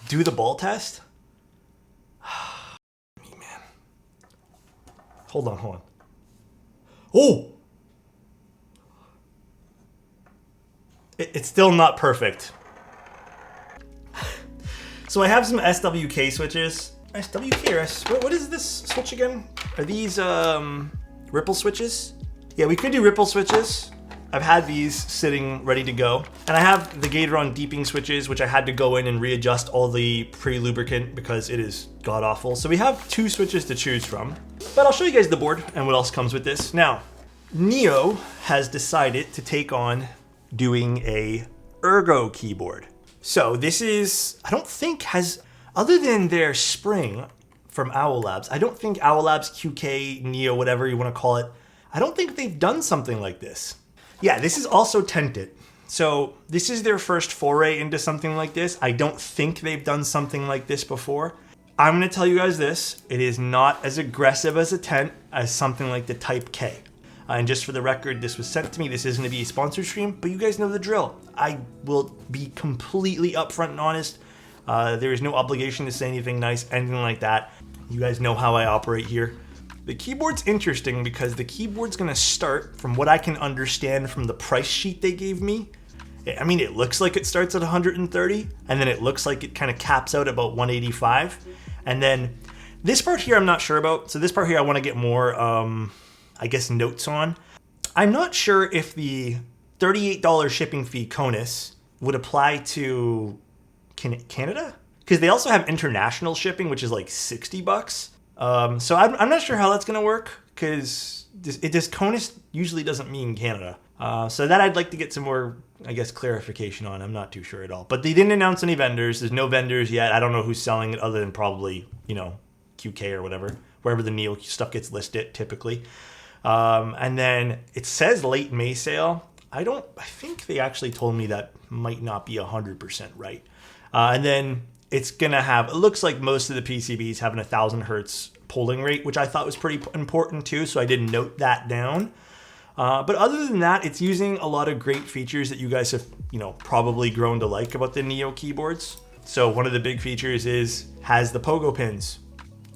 do the ball test. Man. Hold on. Oh! It's still not perfect. So I have some SWK switches. SWK or S, what is this switch again? Are these ripple switches? Yeah, we could do ripple switches. I've had these sitting ready to go. And I have the Gateron deeping switches, which I had to go in and readjust all the pre-lubricant because it is god-awful. So we have 2 switches to choose from. But I'll show you guys the board and what else comes with this. Now, Neo has decided to take on doing a Ergo keyboard. So this is, I don't think has, other than their spring from Owl Labs, I don't think Owl Labs, QK, Neo, whatever you want to call it, I don't think they've done something like this. Yeah, this is also tented. So this is their first foray into something like this. I don't think they've done something like this before. I'm going to tell you guys this, it is not as aggressive as a tent as something like the Type K. And just for the record, this was sent to me. This isn't going to be a sponsored stream, but you guys know the drill. I will be completely upfront and honest. There is no obligation to say anything nice, anything like that. You guys know how I operate here. The keyboard's interesting because the keyboard's going to start, from what I can understand from the price sheet they gave me. I mean, it looks like it starts at 130, and then it looks like it kind of caps out about 185. And then this part here I'm not sure about. So this part here I want to get more I guess notes on. I'm not sure if the $38 shipping fee CONUS would apply to Canada, because they also have international shipping, which is like 60 bucks. So I'm not sure how that's gonna work, because this CONUS usually doesn't mean Canada. So that I'd like to get some more, I guess, clarification on. I'm not too sure at all. But they didn't announce any vendors. There's no vendors yet. I don't know who's selling it other than probably, QK or whatever, wherever the Neo stuff gets listed typically. And then it says late May sale. I think they actually told me that might not be 100% right. And then it's gonna have, it looks like most of the PCBs have an 1000 hertz polling rate, which I thought was pretty important too. So I did note that down. But other than that, it's using a lot of great features that you guys have, probably grown to like about the Neo keyboards. So one of the big features has the pogo pins.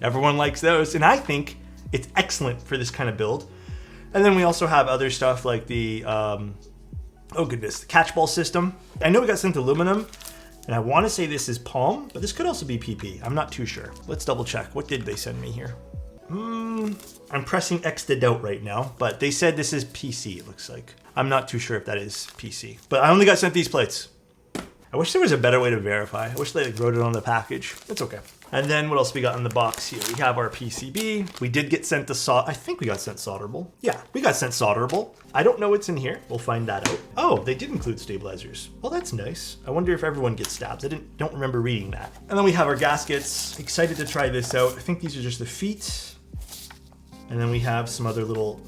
Everyone likes those. And I think it's excellent for this kind of build. And then we also have other stuff like the, the catch ball system. I know we got sent aluminum, and I want to say this is palm, but this could also be PP. I'm not too sure. Let's double check. What did they send me here? I'm pressing X to doubt right now, but they said this is PC, it looks like. I'm not too sure if that is PC, but I only got sent these plates. I wish there was a better way to verify. I wish they wrote it on the package. It's okay. And then what else we got in the box here? We have our PCB. We did get sent I think we got sent solderable. Yeah, we got sent solderable. I don't know what's in here. We'll find that out. Oh, they did include stabilizers. Well, that's nice. I wonder if everyone gets stabs. I don't remember reading that. And then we have our gaskets. Excited to try this out. I think these are just the feet. And then we have some other little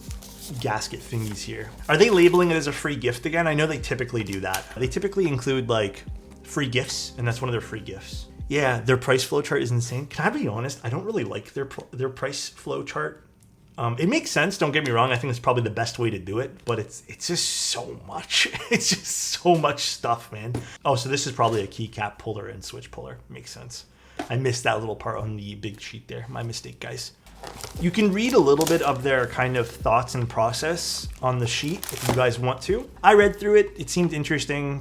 gasket thingies here. Are they labeling it as a free gift again? I know they typically do that. They typically include like free gifts, and that's one of their free gifts. Yeah, their price flow chart is insane. Can I be honest? I don't really like their price flow chart. It makes sense, don't get me wrong. I think it's probably the best way to do it, but it's just so much. It's just so much stuff, man. Oh, so this is probably a keycap puller and switch puller. Makes sense. I missed that little part on the big sheet there. My mistake, guys. You can read a little bit of their kind of thoughts and process on the sheet if you guys want to. I read through it. It seemed interesting.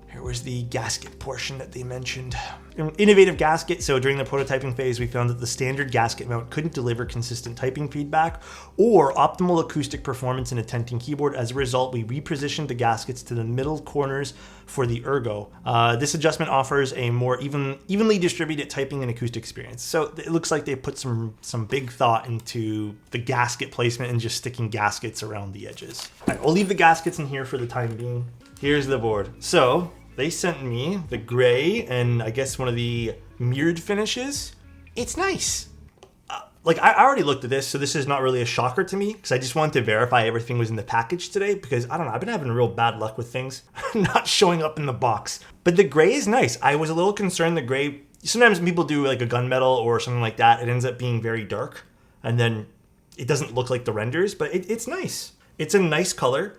Here was the gasket portion that they mentioned. An innovative gasket. So during the prototyping phase, we found that the standard gasket mount couldn't deliver consistent typing feedback or optimal acoustic performance in a tenting keyboard. As a result, we repositioned the gaskets to the middle corners for the Ergo. This adjustment offers a more evenly distributed typing and acoustic experience. So it looks like they put some big thought into the gasket placement and just sticking gaskets around the edges. All right, we'll leave the gaskets in here for the time being. Here's the board. So they sent me the gray and I guess one of the mirrored finishes. It's nice. I already looked at this, so this is not really a shocker to me because I just wanted to verify everything was in the package today because I don't know, I've been having real bad luck with things not showing up in the box. But the gray is nice. I was a little concerned the gray, sometimes when people do like a gunmetal or something like that, it ends up being very dark and then it doesn't look like the renders, but it's nice. It's a nice color.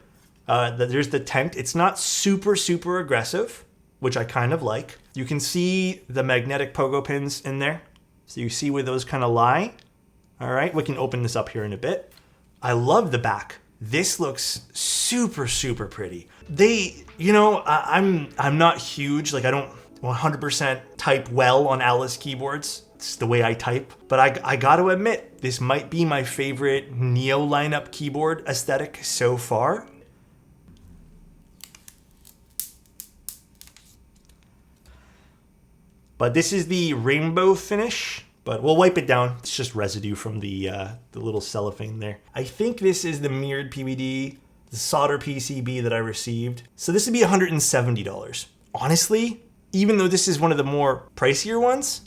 There's the tent. It's not super aggressive. which I kind of like. You can see the magnetic pogo pins in there. So you see where those kind of lie. All right, we can open this up here in a bit. I love the back. This looks super, super pretty. I'm not huge, like I don't 100% type well on Alice keyboards. It's the way I type. But I gotta admit, this might be my favorite Neo lineup keyboard aesthetic so far. But this is the rainbow finish, but we'll wipe it down. It's just residue from the little cellophane there. I think this is the mirrored PVD, the solder PCB that I received. So this would be $170. Honestly, even though this is one of the more pricier ones,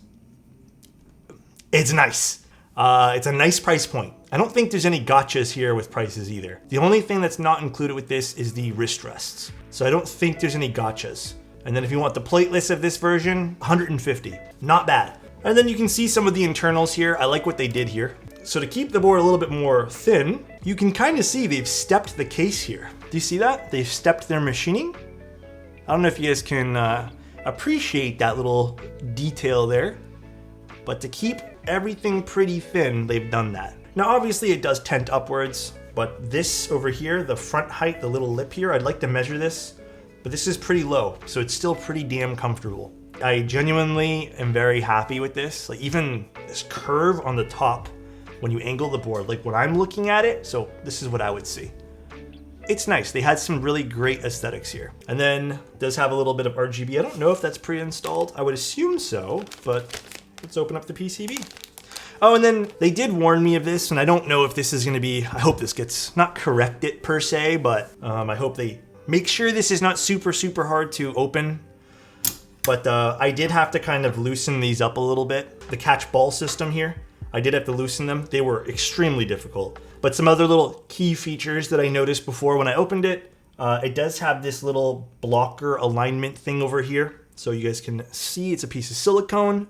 it's nice. It's a nice price point. I don't think there's any gotchas here with prices either. The only thing that's not included with this is the wrist rests. So I don't think there's any gotchas. And then if you want the plateless of this version, $150. Not bad. And then you can see some of the internals here. I like what they did here. So to keep the board a little bit more thin, you can kind of see they've stepped the case here. Do you see that? They've stepped their machining. I don't know if you guys can appreciate that little detail there. But to keep everything pretty thin, they've done that. Now obviously it does tent upwards, but this over here, the front height, the little lip here, I'd like to measure this. But this is pretty low, so it's still pretty damn comfortable. I genuinely am very happy with this. Like even this curve on the top, when you angle the board, like when I'm looking at it, so this is what I would see. It's nice. They had some really great aesthetics here. And then it does have a little bit of RGB. I don't know if that's pre-installed. I would assume so, but let's open up the PCB. Oh, and then they did warn me of this, and I don't know if this is gonna be, I hope this gets not corrected per se, but I hope they make sure this is not super, super hard to open. But I did have to kind of loosen these up a little bit. The catch ball system here, I did have to loosen them. They were extremely difficult. But some other little key features that I noticed before when I opened it, it does have this little blocker alignment thing over here. So you guys can see it's a piece of silicone.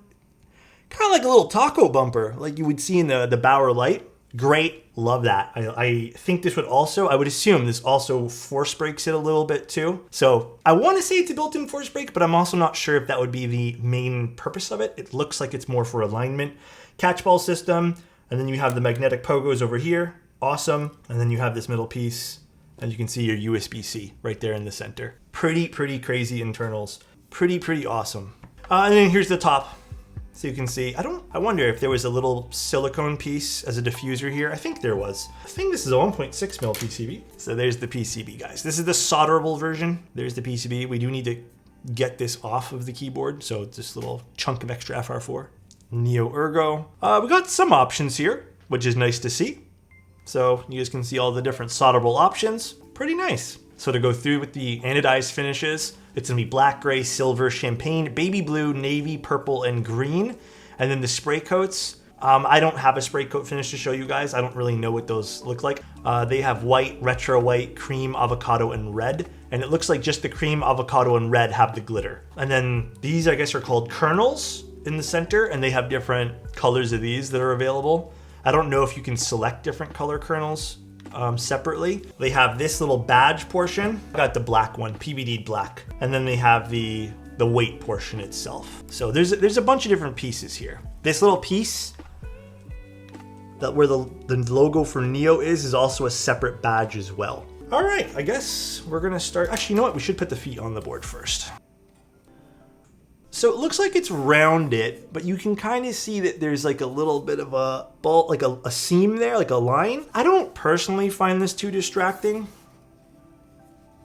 Kind of like a little taco bumper, like you would see in the Bauer Light. Great, love that. I think this would also, I would assume this also force brakes it a little bit too. So I want to say it's a built-in force brake, but I'm also not sure if that would be the main purpose of it. It looks like it's more for alignment. Catch ball system, and then you have the magnetic pogos over here. Awesome. And then you have this middle piece, and you can see your USB-C right there in the center. Pretty crazy internals. Pretty awesome. And then here's the top. So you can see, I wonder if there was a little silicone piece as a diffuser here. I think there was. I think this is a 1.6 mil PCB. So there's the PCB, guys. This is the solderable version. There's the PCB. We do need to get this off of the keyboard. So it's this little chunk of extra FR4. Neo Ergo. We got some options here, which is nice to see. So you guys can see all the different solderable options. Pretty nice. So to go through with the anodized finishes, it's gonna be black, gray, silver, champagne, baby blue, navy, purple, and green. And then the spray coats, I don't have a spray coat finish to show you guys. I don't really know what those look like. They have white, retro white, cream, avocado, and red. And it looks like just the cream, avocado, and red have the glitter. And then these, I guess, are called kernels in the center, and they have different colors of these that are available. I don't know if you can select different color kernels separately. They have this little badge portion. I got the black one, PVD black. And then they have the weight portion itself. So there's a bunch of different pieces here. This little piece that where the logo for Neo is also a separate badge as well. All right, I guess we're gonna start. Actually, you know what? We should put the feet on the board first. So it looks like it's rounded, but you can kind of see that there's like a little bit of a bolt, like a seam there, like a line. I don't personally find this too distracting,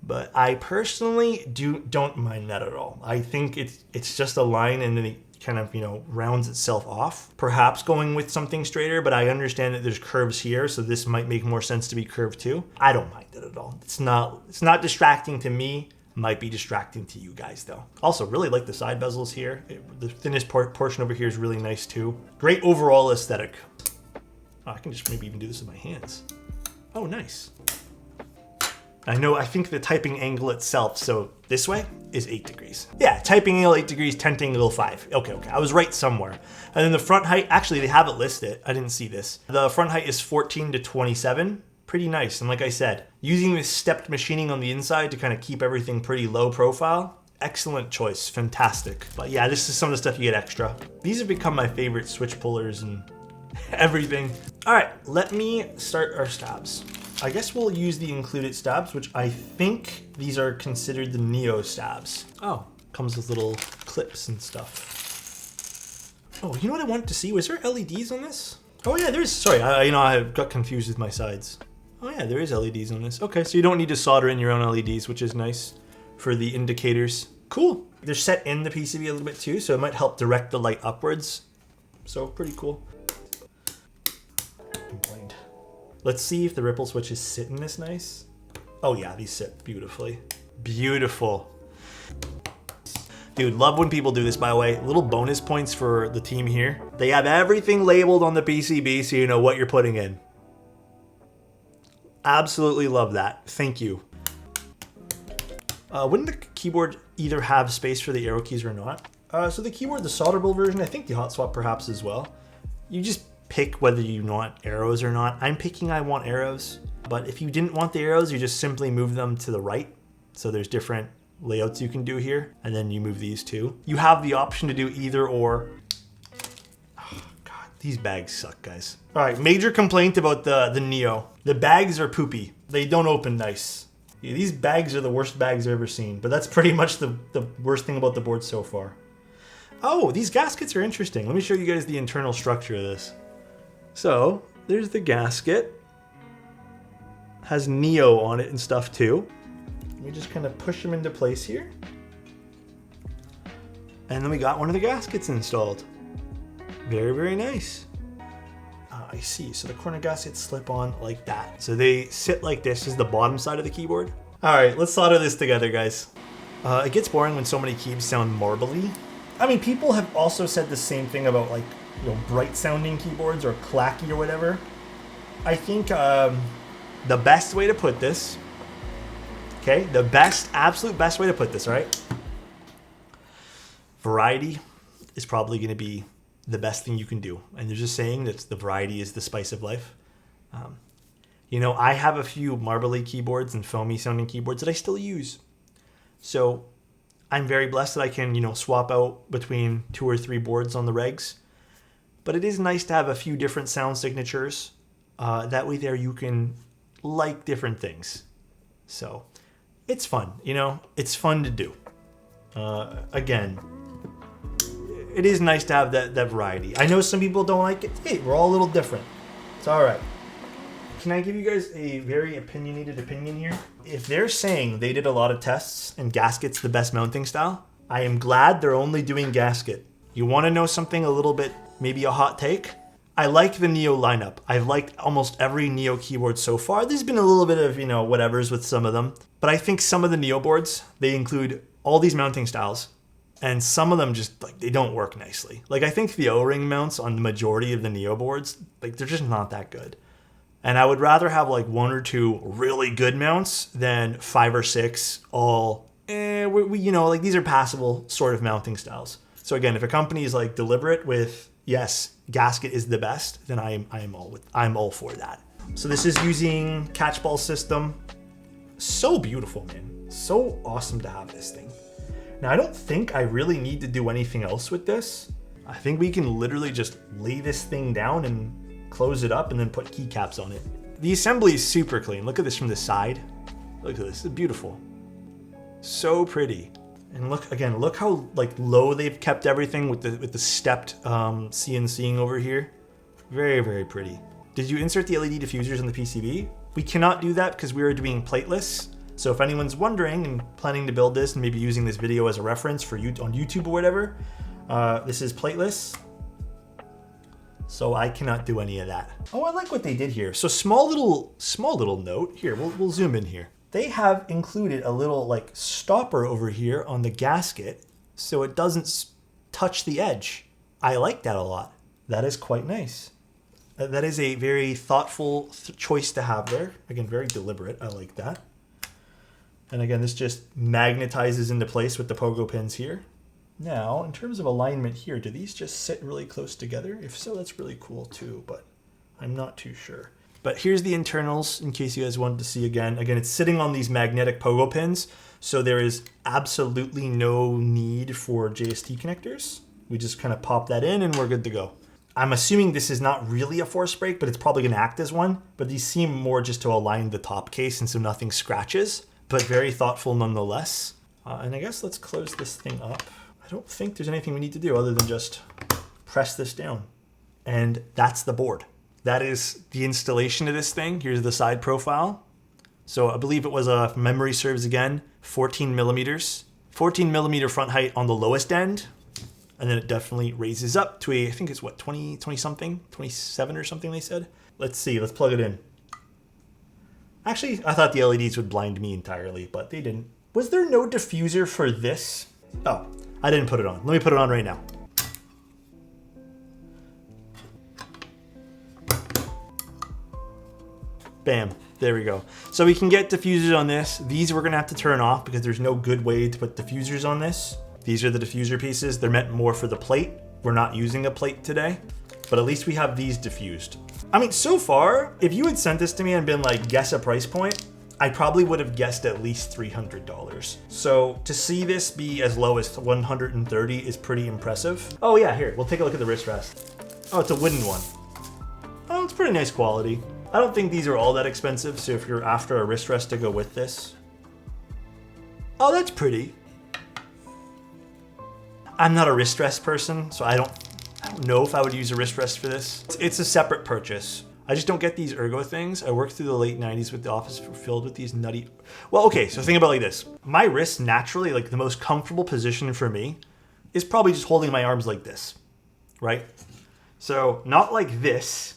but I personally don't mind that at all. I think it's just a line and then it kind of, rounds itself off. Perhaps going with something straighter, but I understand that there's curves here, so this might make more sense to be curved too. I don't mind it at all. It's not distracting to me. Might be distracting to you guys though. Also, really like the side bezels here. The thinnest portion over here is really nice too. Great overall aesthetic. Oh, I can just maybe even do this with my hands. Oh, nice. I think the typing angle itself, so this way is 8 degrees. Yeah, typing angle 8 degrees, tent angle 5. Okay, I was right somewhere. And then the front height, actually they have it listed. I didn't see this. The front height is 14 to 27. Pretty nice. And like I said, using this stepped machining on the inside to kind of keep everything pretty low profile, excellent choice, fantastic. But yeah, this is some of the stuff you get extra. These have become my favorite switch pullers and everything. All right, let me start our stabs. I guess we'll use the included stabs, which I think these are considered the Neo stabs. Oh, comes with little clips and stuff. Oh, you know what I wanted to see? Was there LEDs on this? Oh yeah, there's, sorry, I got confused with my sides. Oh yeah, there is LEDs on this. Okay, so you don't need to solder in your own LEDs, which is nice for the indicators. Cool. They're set in the PCB a little bit too, so it might help direct the light upwards. So pretty cool. Complained. Let's see if the ripple switches sit in this nice. Oh yeah, these sit beautifully. Beautiful. Dude, love when people do this, by the way. Little bonus points for the team here. They have everything labeled on the PCB so you know what you're putting in. Absolutely love that. Thank you. Wouldn't the keyboard either have space for the arrow keys or not? So the keyboard, the solderable version, I think the hot swap perhaps as well. You just pick whether you want arrows or not. I'm picking I want arrows, but if you didn't want the arrows, you just simply move them to the right. So there's different layouts you can do here, and then you move these two. You have the option to do either or. Oh, God, these bags suck, guys. All right, major complaint about the Neo. The bags are poopy. They don't open nice. Yeah, these bags are the worst bags I've ever seen, but that's pretty much the worst thing about the board so far. Oh, these gaskets are interesting. Let me show you guys the internal structure of this. So, there's the gasket. Has Neo on it and stuff too. We just kind of push them into place here. And then we got one of the gaskets installed. Very, very nice. I see, so the corner gaskets slip on like that. So they sit like this is the bottom side of the keyboard. All right, let's solder this together, guys. It gets boring when so many keys sound marbly. I mean, people have also said the same thing about like, you know, bright sounding keyboards or clacky or whatever. I think the best way to put this, okay, the best, absolute best way to put this, right? Variety is probably going to be the best thing you can do. And they're just saying that the variety is the spice of life. You know, I have a few marbly keyboards and foamy sounding keyboards that I still use. So I'm very blessed that I can, you know, swap out between 2 or 3 boards on the regs. But it is nice to have a few different sound signatures. That way there you can like different things. So it's fun, you know, it's fun to do. Again, it is nice to have that variety. I know some people don't like it. Hey, we're all a little different. It's all right. Can I give you guys a very opinionated opinion here? If they're saying they did a lot of tests and gasket's the best mounting style, I am glad they're only doing gasket. You want to know something a little bit, maybe a hot take? I like the Neo lineup. I've liked almost every Neo keyboard so far. There's been a little bit of, you know, whatevers with some of them. But I think some of the Neo boards, they include all these mounting styles. And some of them just, like, they don't work nicely. Like, I think the O-ring mounts on the majority of the Neo boards, like, they're just not that good. And I would rather have, like, 1 or 2 really good mounts than 5 or 6 all, you know, like, these are passable sort of mounting styles. So again, if a company is, like, deliberate with, yes, gasket is the best, then I'm all for that. So this is using catchball system. So beautiful, man. So awesome to have this thing. Now, I don't think I really need to do anything else with this. I think we can literally just lay this thing down and close it up and then put keycaps on it. The assembly is super clean. Look at this from the side. Look at this, it's beautiful. So pretty. And look, again, look how like low they've kept everything with the stepped CNCing over here. Very, very pretty. Did you insert the LED diffusers in the PCB? We cannot do that because we are doing plateless. So if anyone's wondering and planning to build this and maybe using this video as a reference for you on YouTube or whatever, this is plateless. So I cannot do any of that. Oh, I like what they did here. So small little note here. We'll zoom in here. They have included a little like stopper over here on the gasket so it doesn't touch the edge. I like that a lot. That is quite nice. That is a very thoughtful choice to have there. Again, very deliberate. I like that. And again, this just magnetizes into place with the pogo pins here. Now, in terms of alignment here, do these just sit really close together? If so, that's really cool too, but I'm not too sure. But here's the internals in case you guys wanted to see again. Again, it's sitting on these magnetic pogo pins. So there is absolutely no need for JST connectors. We just kind of pop that in and we're good to go. I'm assuming this is not really a force brake, but it's probably going to act as one. But these seem more just to align the top case and so nothing scratches, but very thoughtful nonetheless. And I guess let's close this thing up. I don't think there's anything we need to do other than just press this down. And that's the board. That is the installation of this thing. Here's the side profile. So I believe it was, if memory serves again, 14 millimeters. 14 millimeter front height on the lowest end. And then it definitely raises up to I think it's what, 20 something? 27 or something they said. Let's see, let's plug it in. Actually, I thought the LEDs would blind me entirely, but they didn't. Was there no diffuser for this? Oh, I didn't put it on. Let me put it on right now. Bam, there we go. So we can get diffusers on this. These we're gonna have to turn off because there's no good way to put diffusers on this. These are the diffuser pieces. They're meant more for the plate. We're not using a plate today, but at least we have these diffused. I mean, so far, if you had sent this to me and been like, guess a price point, I probably would have guessed at least $300. So to see this be as low as 130 is pretty impressive. Oh yeah, here, we'll take a look at the wrist rest. Oh, it's a wooden one. Oh, it's pretty nice quality. I don't think these are all that expensive, so if you're after a wrist rest to go with this. Oh, that's pretty. I'm not a wrist rest person, so I don't know if I would use a wrist rest for this. It's a separate purchase. I just don't get these ergo things. I worked through the late 90s with the office filled with these nutty... Well, okay, so think about it like this. My wrist naturally, like the most comfortable position for me is probably just holding my arms like this, right? So not like this.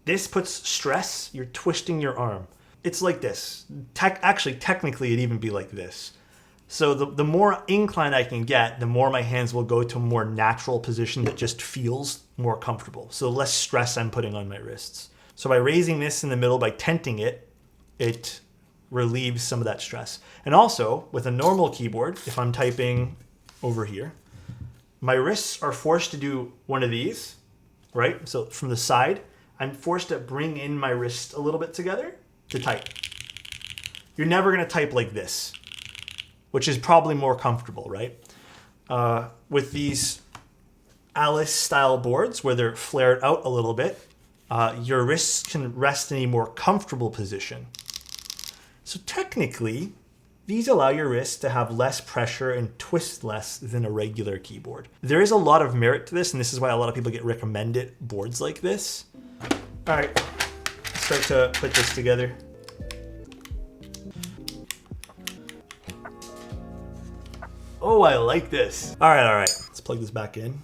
This puts stress, you're twisting your arm. It's like this. Actually, technically, it'd even be like this. So the more incline I can get, the more my hands will go to a more natural position that just feels more comfortable. So less stress I'm putting on my wrists. So by raising this in the middle, by tenting it, it relieves some of that stress. And also, with a normal keyboard, if I'm typing over here, my wrists are forced to do one of these, right? So from the side, I'm forced to bring in my wrist a little bit together to type. You're never gonna type like this, which is probably more comfortable, right? With these Alice style boards where they're flared out a little bit, your wrists can rest in a more comfortable position. So technically, these allow your wrists to have less pressure and twist less than a regular keyboard. There is a lot of merit to this, and this is why a lot of people get recommended boards like this. All right, let's start to put this together. Oh, I like this. All right, let's plug this back in.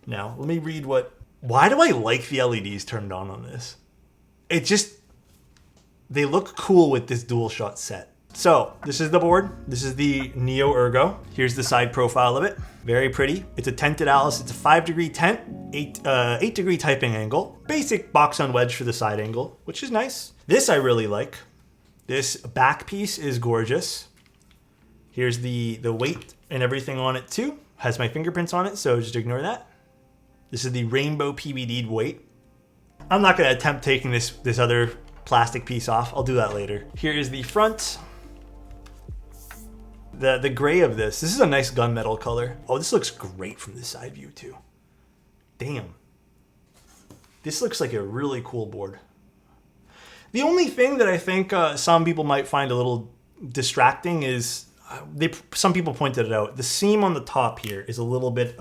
Now, let me read why do I like the LEDs turned on this? They look cool with this dual shot set. So this is the board. This is the Neo Ergo. Here's the side profile of it. Very pretty. It's a tented Alice. It's a 5-degree tent, 8-degree typing angle. Basic box on wedge for the side angle, which is nice. This I really like. This back piece is gorgeous. Here's the weight and everything on it too. Has my fingerprints on it, so just ignore that. This is the rainbow PVD'd weight. I'm not gonna attempt taking this other plastic piece off. I'll do that later. Here is the front. The gray of this is a nice gunmetal color. Oh, this looks great from the side view too. Damn. This looks like a really cool board. The only thing that I think some people might find a little distracting is, some people pointed it out, the seam on the top here is a little bit,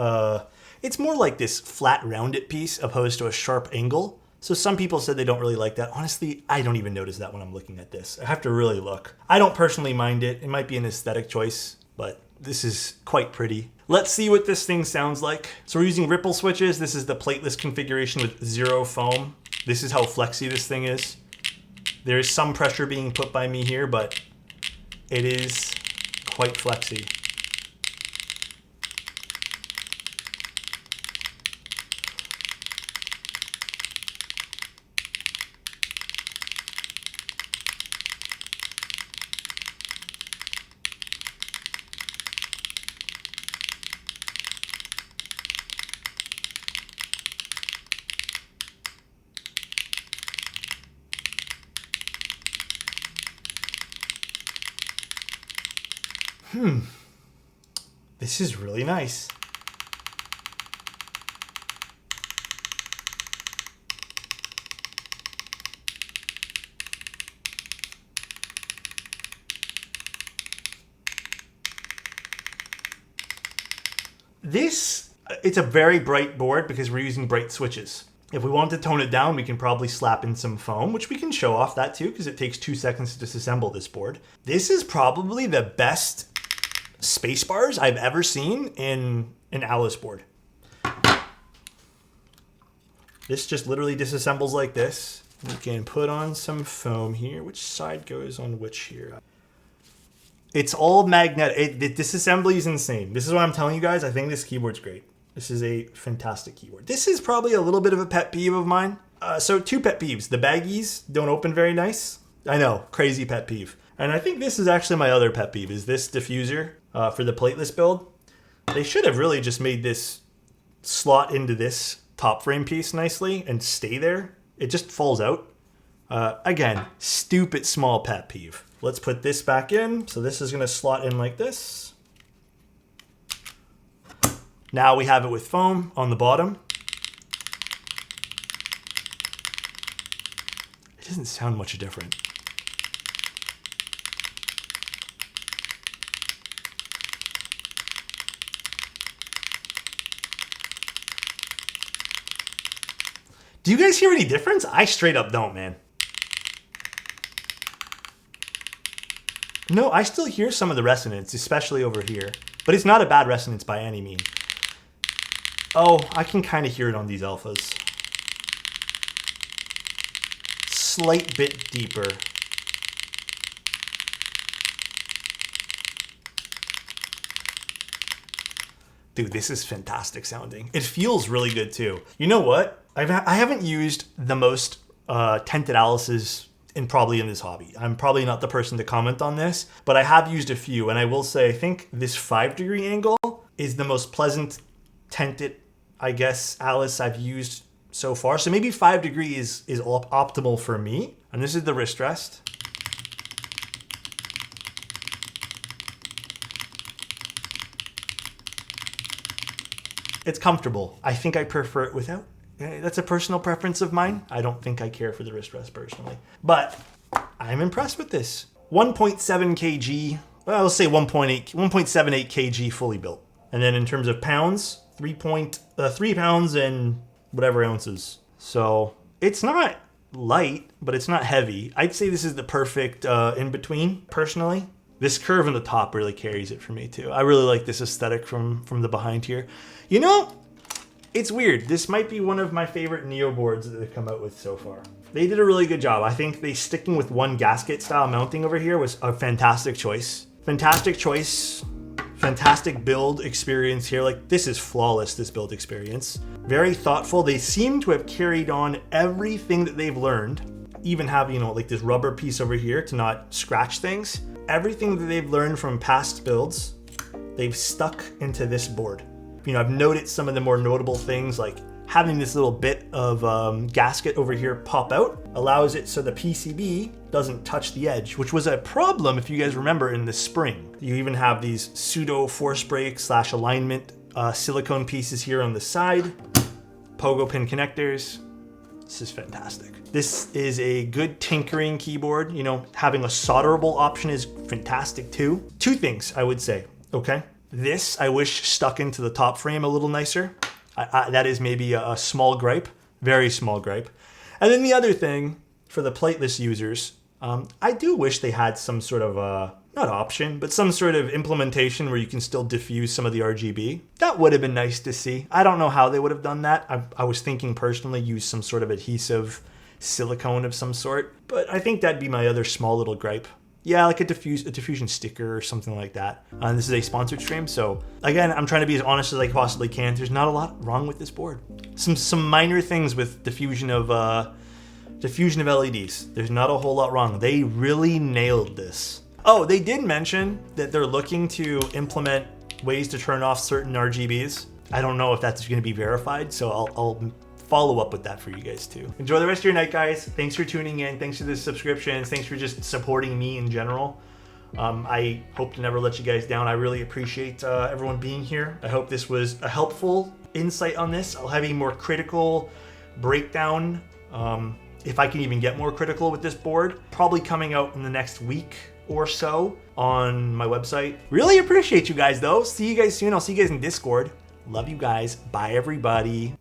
it's more like this flat rounded piece opposed to a sharp angle. So some people said they don't really like that. Honestly, I don't even notice that when I'm looking at this. I have to really look. I don't personally mind it. It might be an aesthetic choice, but this is quite pretty. Let's see what this thing sounds like. So we're using ripple switches. This is the plateless configuration with 0 foam. This is how flexy this thing is. There is some pressure being put by me here, but it is quite flexy. This is really nice. It's a very bright board because we're using bright switches. If we want to tone it down, we can probably slap in some foam, which we can show off that too because it takes 2 seconds to disassemble this board. This is probably the best space bars I've ever seen in an Alice board. This just literally disassembles like this. We can put on some foam here. Which side goes on which here? It's all magnetic. The disassembly is insane. This is what I'm telling you guys. I think this keyboard's great. This is a fantastic keyboard. This is probably a little bit of a pet peeve of mine. So 2 pet peeves. The baggies don't open very nice. I know, crazy pet peeve. And I think this is actually my other pet peeve, is this diffuser for the plateless build. They should have really just made this slot into this top frame piece nicely and stay there. It just falls out. Again, stupid small pet peeve. Let's put this back in. So this is gonna slot in like this. Now we have it with foam on the bottom. It doesn't sound much different. Do you guys hear any difference? I straight up don't, man. No, I still hear some of the resonance, especially over here. But it's not a bad resonance by any means. Oh, I can kind of hear it on these alphas. Slight bit deeper. Dude, this is fantastic sounding. It feels really good too. You know what? I haven't used the most tented Alices probably in this hobby. I'm probably not the person to comment on this, but I have used a few, and I will say I think this 5-degree angle is the most pleasant tented, I guess, Alice I've used so far. So maybe 5 degrees is optimal for me. And this is the wrist rest. It's comfortable. I think I prefer it without. That's a personal preference of mine. I don't think I care for the wrist rest personally, but I'm impressed with this. 1.7 kg, well, I'll say 1.78 kg fully built. And then in terms of pounds, 3 pounds and whatever ounces. So it's not light, but it's not heavy. I'd say this is the perfect in between personally. This curve on the top really carries it for me too. I really like this aesthetic from the behind here. You know, it's weird. This might be one of my favorite Neo boards that they've come out with so far. They did a really good job. I think sticking with one gasket style mounting over here was a fantastic choice. Fantastic choice. Fantastic build experience here. Like, this is flawless, this build experience. Very thoughtful. They seem to have carried on everything that they've learned. Even have, you know, like this rubber piece over here to not scratch things. Everything that they've learned from past builds, they've stuck into this board. You know, I've noted some of the more notable things, like having this little bit of gasket over here pop out allows it so the PCB doesn't touch the edge, which was a problem if you guys remember in the spring. You even have these pseudo force brake / alignment silicone pieces here on the side, pogo pin connectors. This is fantastic. This is a good tinkering keyboard. You know, having a solderable option is fantastic too. 2 things I would say, okay? This, I wish stuck into the top frame a little nicer. That is maybe a small gripe, very small gripe. And then the other thing, for the plateless users, I do wish they had some sort of, not option, but some sort of implementation where you can still diffuse some of the RGB. That would have been nice to see. I don't know how they would have done that. I was thinking personally use some sort of adhesive silicone of some sort, but I think that'd be my other small little gripe. Yeah, like a diffusion sticker or something like that. And this is a sponsored stream, so again, I'm trying to be as honest as I possibly can. There's not a lot wrong with this board. Some minor things with diffusion of LEDs. There's not a whole lot wrong. They really nailed this. Oh, they did mention that they're looking to implement ways to turn off certain RGBs. I don't know if that's going to be verified, so I'll follow up with that for you guys too. Enjoy the rest of your night, guys. Thanks for tuning in. Thanks for the subscriptions. Thanks for just supporting me in general. I hope to never let you guys down. I really appreciate everyone being here. I hope this was a helpful insight on this. I'll have a more critical breakdown, if I can even get more critical with this board, probably coming out in the next week or so on my website. Really appreciate you guys though. See you guys soon. I'll see you guys in Discord. Love you guys. Bye everybody.